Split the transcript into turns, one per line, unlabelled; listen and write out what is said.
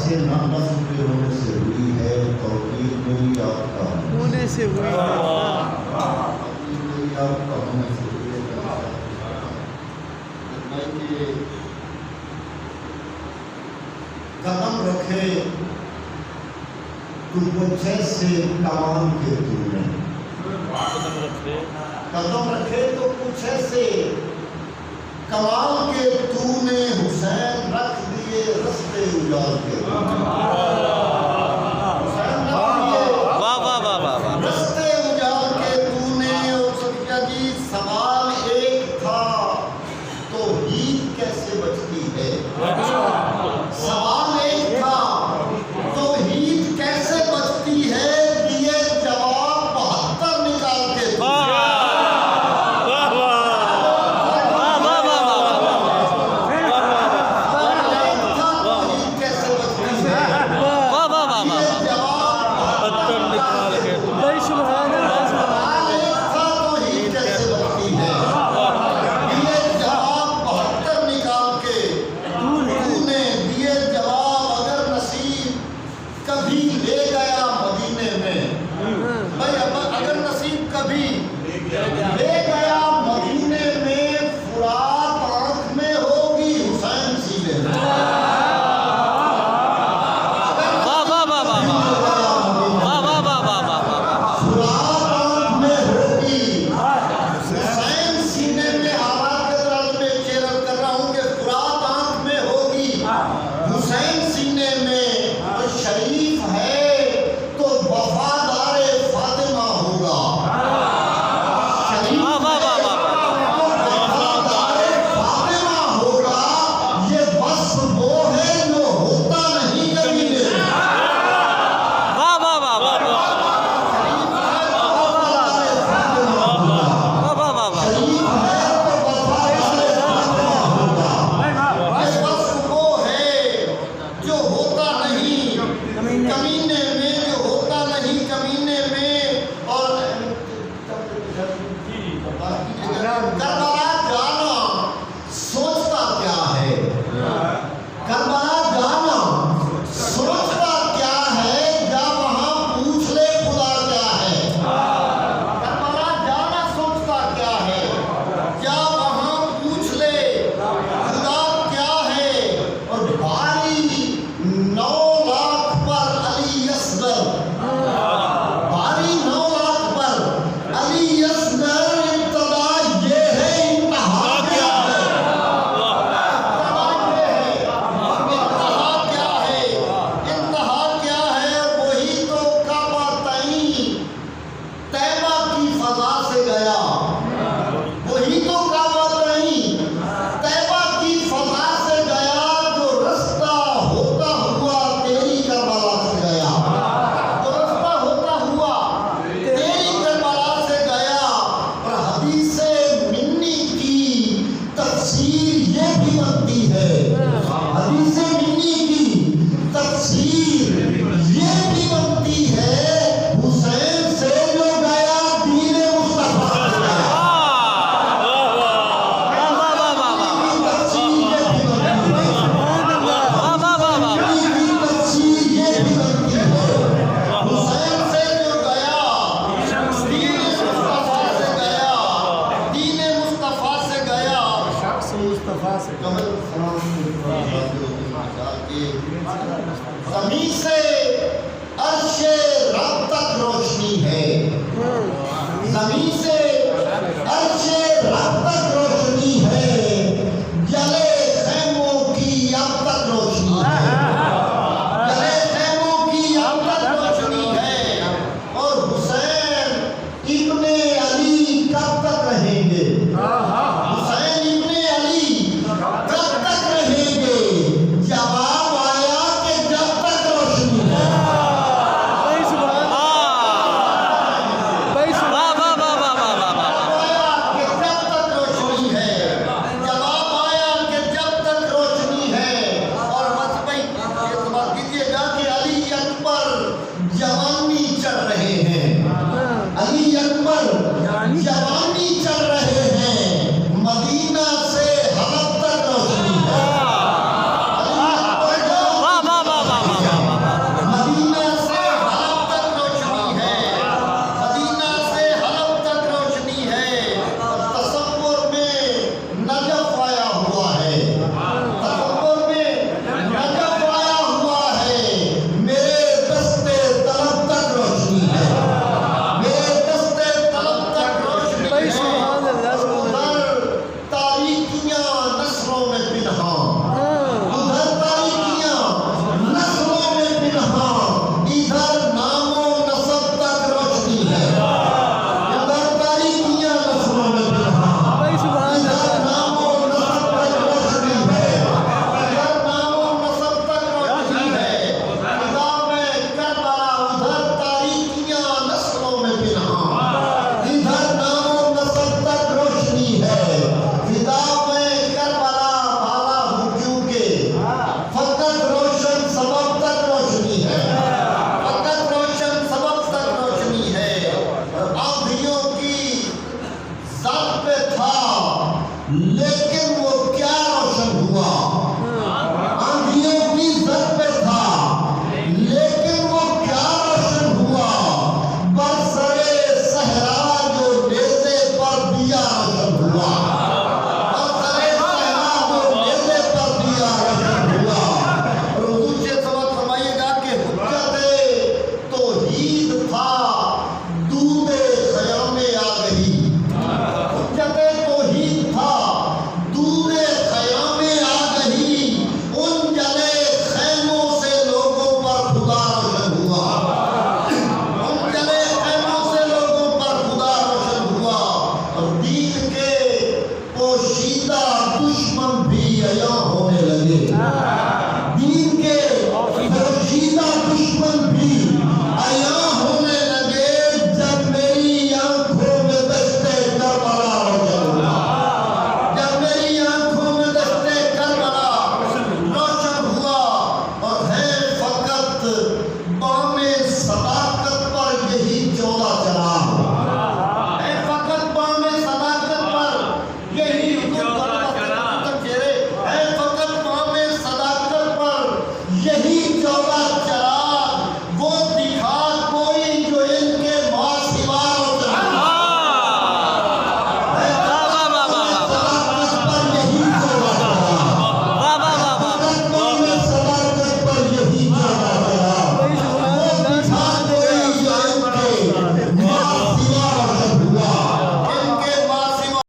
से ना नस्ल के होने से हुई है, तौकीद मेरी आपका
होने से हुई है।
मेरी आपका होने से हुई है। कदम रखे तू मुझे से कमान के तूने, कदम रखे तो पूछे से कमाल के तूने, हुसैन रख दिए रस्ते उजाड़ के, हुसैन रख दिए रस्ते उजाड़ के तूने। और सदिया जी सवाल एक था तो ईद कैसे बचती है, सवाल एक था तो ईद कैसे बचती है, दिए जवाब 72 निकाल के ज़मीन से अर्शे रब तक रोशनी है, ज़मीन से अर्शे रब